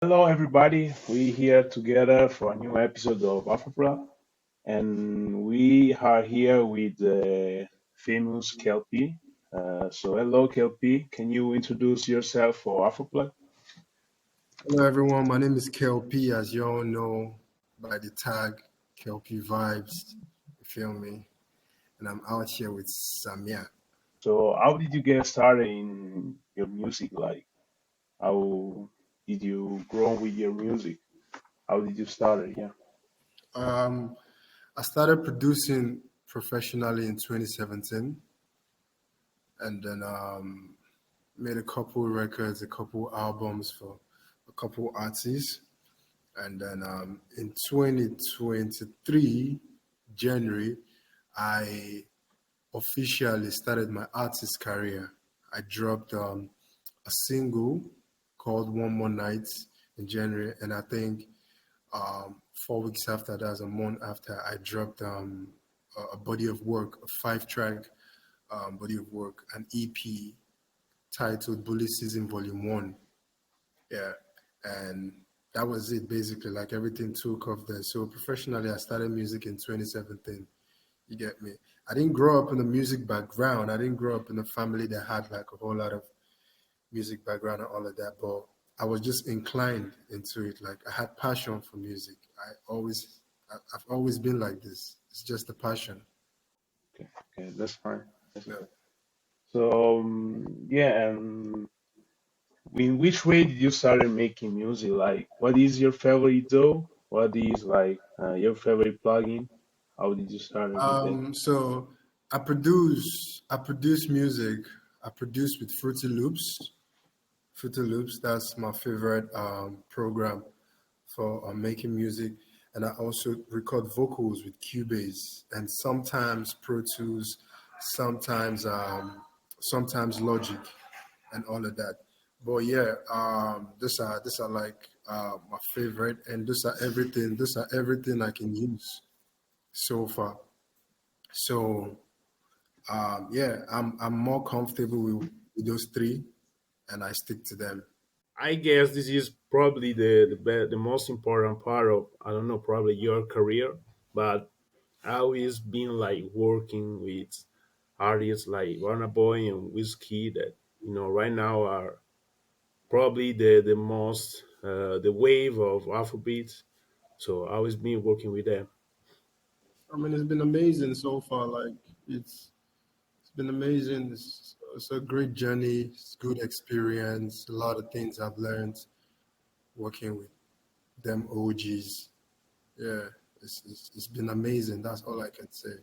Hello, everybody. We here together for a new episode of Afroplug, and we are here with the famous Kel-P. So, hello, Kel-P. Can you introduce yourself for Afroplug? Hello everyone, my name is Kel-P, as you all know by the tag Kel-P Vibes, you feel me? And I'm out here with Samia. So, how did you get started in your music? Like, how did you grow with your music? How did you start it? Yeah. Um, I started producing professionally in 2017 and then made a couple records, a couple albums for a couple artists. And then in 2023, January, I officially started my artist career. I dropped a single called One More Night in January, and I think 4 weeks after that, a month after, I dropped a body of work, a 5-track body of work, an EP titled Bully Season Volume 1. Yeah, and that was it basically. Like everything took off there. So professionally, I started music in 2017. You get me? I didn't grow up in a music background. I didn't grow up in a family that had like a whole lot of music background and all of that. But I was just inclined into it. Like I had passion for music. I've always been like this. It's just a passion. Okay. Okay. That's fine. That's Yeah. fine. So, yeah. In which way did you start making music? Like, what is your favorite though? What is like your favorite plugin? How did you start with that? So I produce music. I produce with Fruity Loops. Fruity Loops, that's my favorite program for making music. And I also record vocals with Cubase and sometimes Pro Tools, sometimes Logic and all of that. But yeah, these are like my favorite, and these are everything. These are everything I can use so far. So yeah, I'm more comfortable with those three, and I stick to them. I guess this is probably the most important part of, I don't know, probably your career, but how is been like working with artists like Burna Boy and Wizkid that right now are probably the most the wave of Afrobeats. So how is been working with them? I mean, it's been amazing so far. Like it's been amazing. It's a great journey. It's good experience. A lot of things I've learned working with them OGs. Yeah, it's been amazing. That's all I can say.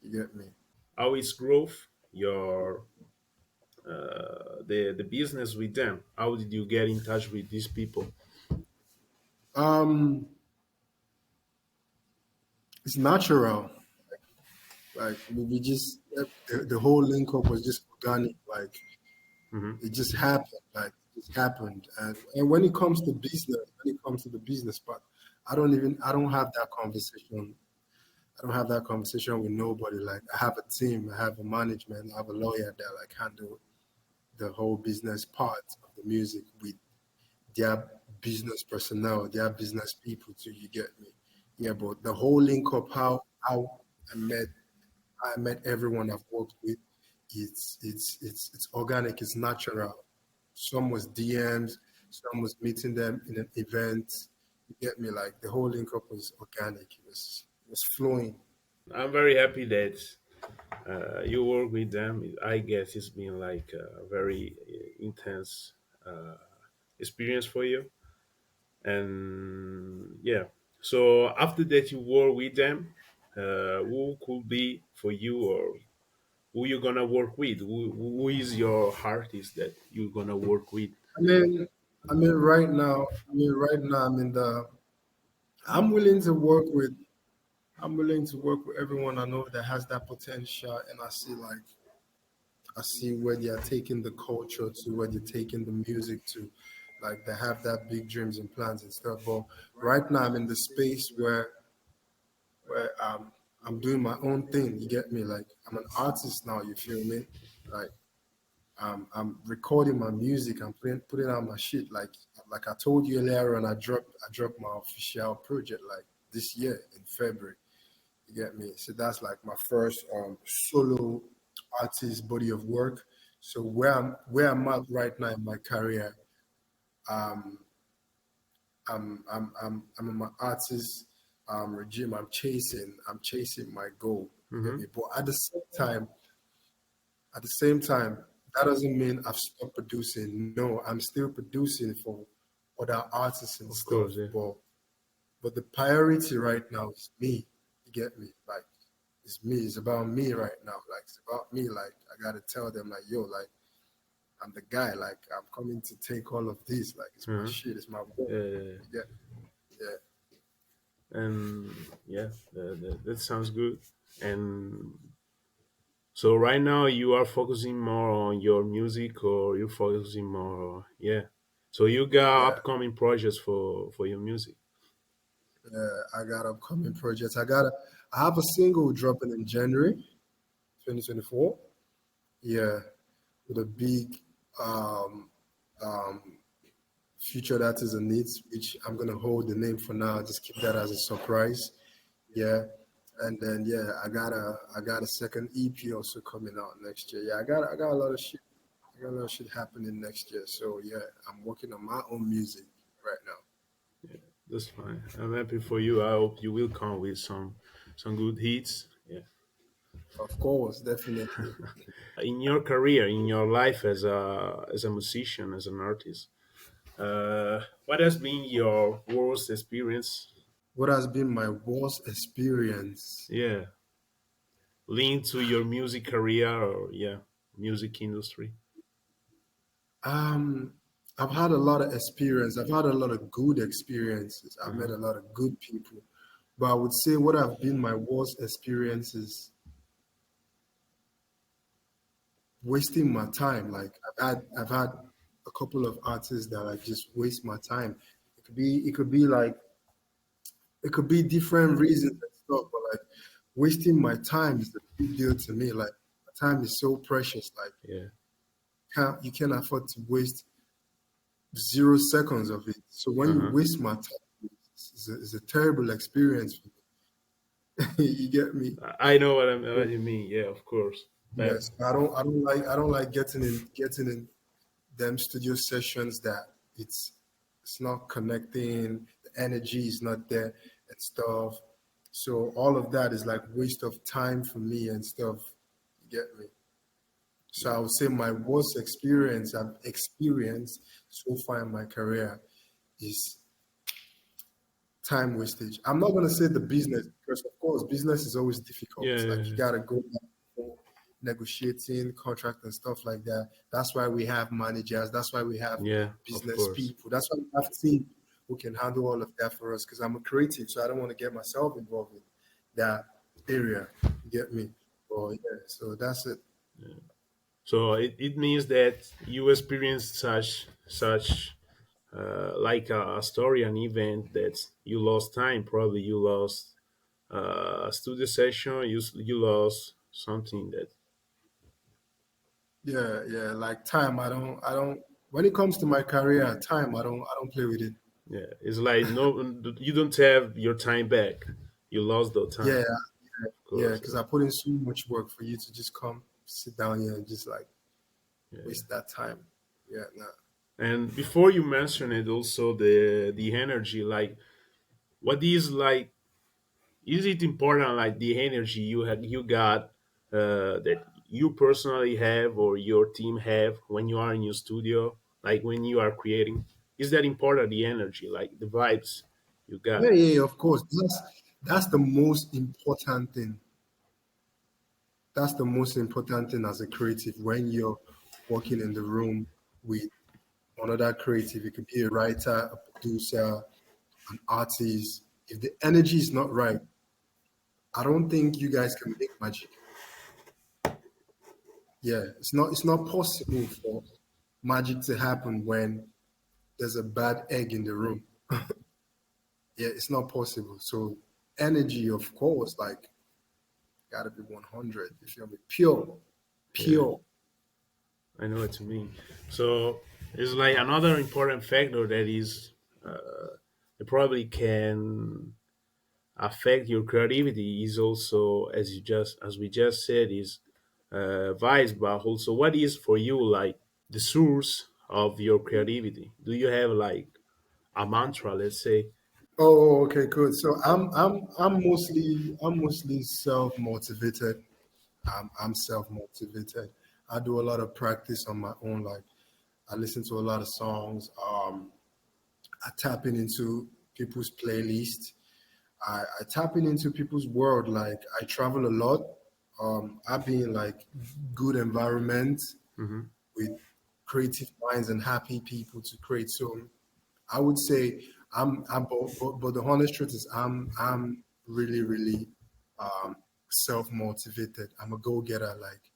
You get me? How is growth your the business with them? How did you get in touch with these people? Um, it's natural. Like we just the whole link up was just organic. Like Hmm. it just happened. Like it just happened. And when it comes to business, when it comes to the business part, I don't have that conversation. I don't have that conversation with nobody. Like I have a team, I have a management, I have a lawyer that like handle the whole business part of the music with their business personnel, their business people too. You get me? Yeah, but the whole link up, how I met I met everyone I've worked with. It's organic. It's natural. Some was DMs. Some was meeting them in an event. You get me? Like the whole link up was organic. It was flowing. I'm very happy that you work with them. I guess it's been like a very intense uh, experience for you. And yeah, so after that, you work with them. Who could be for you, or who you gonna work with? Who is your artist that you're gonna work with? I mean, I mean, right now, I'm willing to work with. I'm willing to work with everyone I know that has that potential, and I see where they are taking the culture to, where they're taking the music to. Like they have that big dreams and plans and stuff. But right now I'm in the space where I'm doing my own thing. You get me? Like I'm an artist now. You feel me? Like I'm recording my music. I'm putting out my shit. Like I told you earlier, and I dropped my official project like this year in February. You get me? So that's like my first solo artist body of work. So where I'm at right now in my career, um, I'm in my artist regime. I'm chasing my goal. You get Mm-hmm. me? But at the same time, that doesn't mean I've stopped producing. No, I'm still producing for other artists and Of stuff. course, yeah. But the priority right now is me. You get me? Like it's me. It's about me right now. Like it's about me. Like I gotta tell them like, yo, like I'm the guy. Like I'm coming to take all of this. Like it's my Uh-huh. shit. It's my work. Yeah. You get yeah. And yeah, that sounds good. And so right now you are focusing more on your music, or you're focusing more, yeah. So you got Yeah, upcoming projects for your music. yeah. I got upcoming projects. I have a single dropping in January 2024. Yeah, with a big um, um, feature that is in it, which I'm gonna hold the name for now. Just keep that as a surprise. Yeah, and then yeah, I got a second EP also coming out next year. Yeah, I got a lot of shit. I got a lot of shit happening next year. So yeah, I'm working on my own music right now. That's fine. I'm happy for you. I hope you will come with some good hits. Yeah. Of course, definitely. In your career, in your life as a musician, as an artist, what has been your worst experience? What has been my worst experience? Yeah, linked to your music career, or yeah, music industry. Um, I've had a lot of experience. I've had a lot of good experiences. I've met Uh-huh. a lot of good people. But I would say what have been my worst experiences wasting my time. Like I've had a couple of artists that like just waste my time. It could be different reasons and stuff, but like wasting my time is a big deal to me. Like my time is so precious. Like Yeah. you can't afford to waste 0 seconds of it. So when you Uh-huh. waste my time, it's a terrible experience for me. You get me? I know what you mean. Yeah, of course. But Yes. I don't like getting in them studio sessions that it's not connecting, the energy is not there and stuff. So all of that is like waste of time for me and stuff. You get me? So I would say my worst experience I've experienced so far in my career is time wastage. I'm not gonna say the business because of course business is always difficult. yeah, Like you yeah, gotta go back and forth, negotiating contract and stuff like that. That's why we have managers. That's why we have yeah, of business course. people. That's why we have team who can handle all of that for us. Because I'm a creative, so I don't want to get myself involved in that area. You get me? Oh yeah. So that's it. So it means that you experienced such like a story, an event that you lost time. Probably you lost a studio session. You lost something that Yeah, yeah. Like time, I don't. When it comes to my career, time, I don't play with it. yeah. It's like no, you don't have your time back. You lost the time, Yeah, of yeah, course. because I put in so much work for you to just come sit down here and just like Yeah. waste that time. Yeah, nah. And before you mention it, also the energy. Like, what is like? Is it important, like the energy you got that you personally have or your team have when you are in your studio, like when you are creating? Is that important? The energy, like the vibes you Yeah, got? yeah, yeah, of course. That's the most important thing. That's the most important thing as a creative when you're working in the room with another creative. It could be a writer, a producer, an artist. If the energy is not right, I don't think you guys can make magic. Yeah, it's not possible for magic to happen when there's a bad egg in the room. Yeah, it's not possible. So energy, of course, like gotta be 100. You feel me? Pure, Yeah, pure. I know what you mean. So it's like another important factor that is it probably can affect your creativity is also, as we just said, is vice, but also what is for you like the source of your creativity? Do you have like a mantra, let's say? Oh, okay, good. So I'm mostly self motivated. I'm self motivated. I do a lot of practice on my own. Like I listen to a lot of songs. I tap into people's playlist. I tapping into people's world. Like I travel a lot. I be in like good environment Hmm. with creative minds and happy people to create. So I would say but the honest truth is I'm really self motivated. I'm a go getter. Like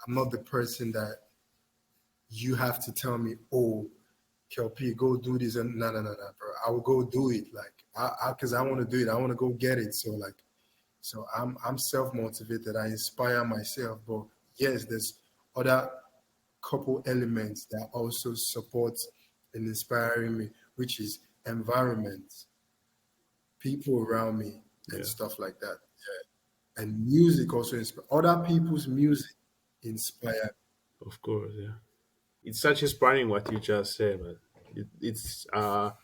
I'm not the person that you have to tell me, oh, Kel-P, go do this and no, bro. I will go do it. Like because I want to do it. I want to go get it. So like so I'm self motivated. I inspire myself. But yes, there's other couple elements that also support and inspiring me, which is environment, people around me, and Yeah, stuff like that. And music also inspire other people's music inspire. of course. Yeah, it's such inspiring what you just said, but it's a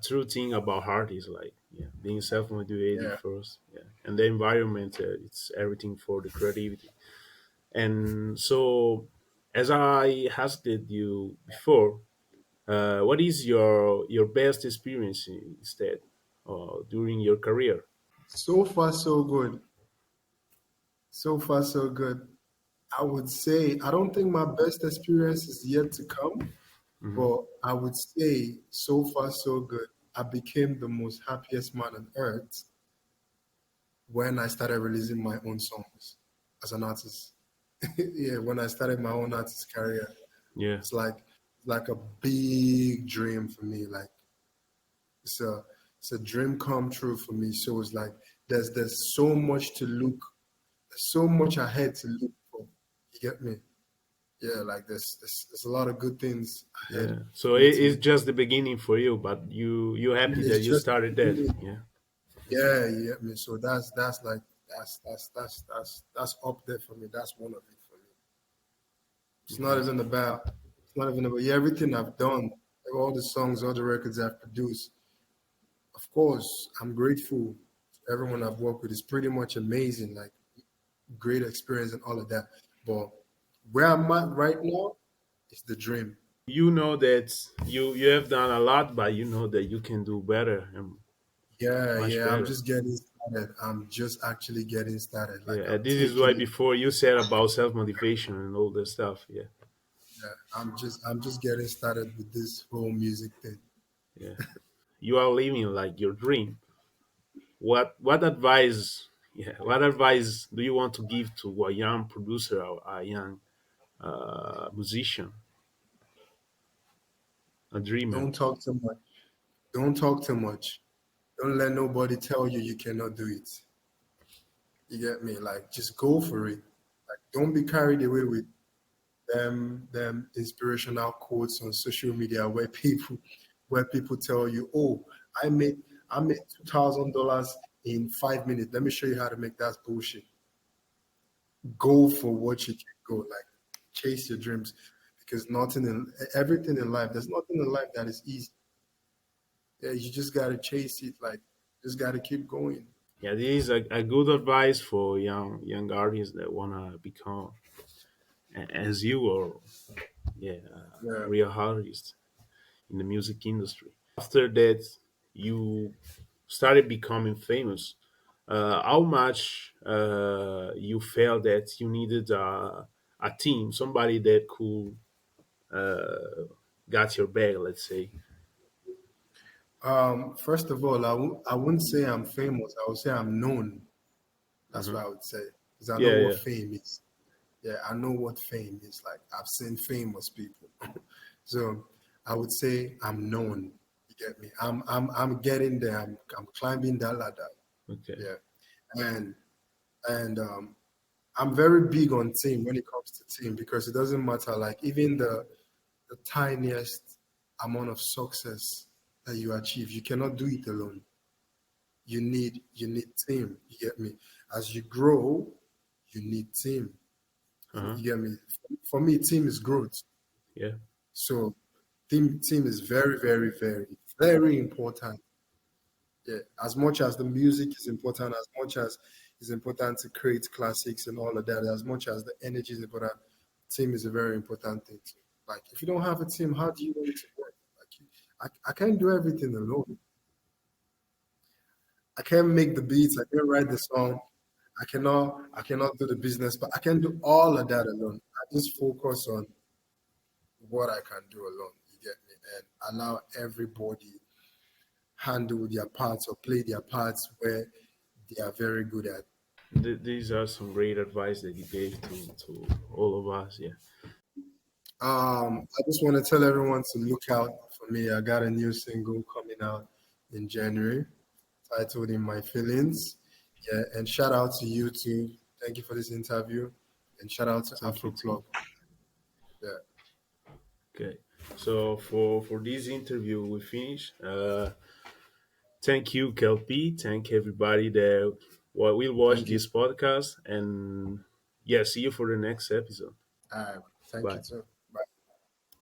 true thing about artists, like yeah, being self-motivated Yeah. first, yeah, and the environment. It's everything for the creativity. And so, as I asked you before, what is your best experience instead during your career? So far so good. So far so good. I would say I don't think my best experience is yet to come, Hmm. but I would say so far so good. I became the most happiest man on earth when I started releasing my own songs as an artist. Yeah, when I started my own artist career, Yeah, it's like a big dream for me. Like it's a it's a dream come true for me. So it's like there's so much to look, there's so much ahead to look for. You get me? Yeah, like there's a lot of good things ahead yeah. for So me to it's look. just the beginning for you, but you're happy that It's you just started that. Yeah, yeah, you get me. So that's like that's up there for me. That's one of it for me. yeah, It's not even about yeah, everything I've done, all the songs, all the records I've produced. Of course, I'm grateful to everyone I've worked with. It's pretty much amazing, like great experience and all of that. But where I'm at right now is the dream. you know that you have done a lot, but you know that you can do better and Yeah, much yeah, I'm better. just getting started. I'm just actually getting started. Like Yeah, I'm this is why taking it. before you said about self motivation and all that stuff. Yeah, Yeah, I'm just getting started with this whole music thing. yeah. You are living like your dream. What advice? Yeah, what advice do you want to give to a young producer or a young musician, a dreamer? Don't talk too much. Don't talk too much. Don't let nobody tell you you cannot do it. You get me? Like just go for it. Like don't be carried away with them inspirational quotes on social media where people tell you, "Oh, I made I made $2,000 in 5 minutes. Let me show you how to make that bullshit." Go for what you can go. Like chase your dreams because nothing in everything in life. There's nothing in life that is easy. Yeah, you just gotta chase it. Like just gotta keep going. Yeah, this is a good advice for young artists that wanna become as you or yeah, Yeah. real artists in the music industry. After that, you started becoming famous. How much you felt that you needed a team, somebody that could got your back, let's say. First of all, I wouldn't say I'm famous. I would say I'm known. That's Hmm. what I would say because I know Yeah, what yeah, fame is. Yeah, I know what fame is like. I've seen famous people. So I would say I'm known. You get me? I'm getting there. I'm climbing that ladder. okay. Yeah. And and I'm very big on team when it comes to team because it doesn't matter. Like even the tiniest amount of success that you achieve, you cannot do it alone. You need team. You get me? As you grow, you need team. Uh-huh. You get me? For me, team is growth. Yeah. So team is very, very, very, very important. Yeah. As much as the music is important, as much as it's important to create classics and all of that, as much as the energy is important, team is a very important thing too. Like if you don't have a team, how do you want it to work? Like I can't do everything alone. I can't make the beats, I can't write the song, I cannot do the business, but I can do all of that alone. I just focus on what I can do alone. You get me? And allow everybody handle their parts or play their parts where they are very good at. These are some great advice that you gave to all of us. Yeah. I just want to tell everyone to look out for me. I got a new single coming out in January titled In My Feelings. Yeah, and shout out to you too. Thank you for this interview. And shout out to Thank you too. Afroplug. Yeah. Okay. So for this interview, we finish. Thank you, Kel-P. Thank everybody that will watch Thank you. this podcast, and yeah, see you for the next episode. All right. Thank you Bye. too.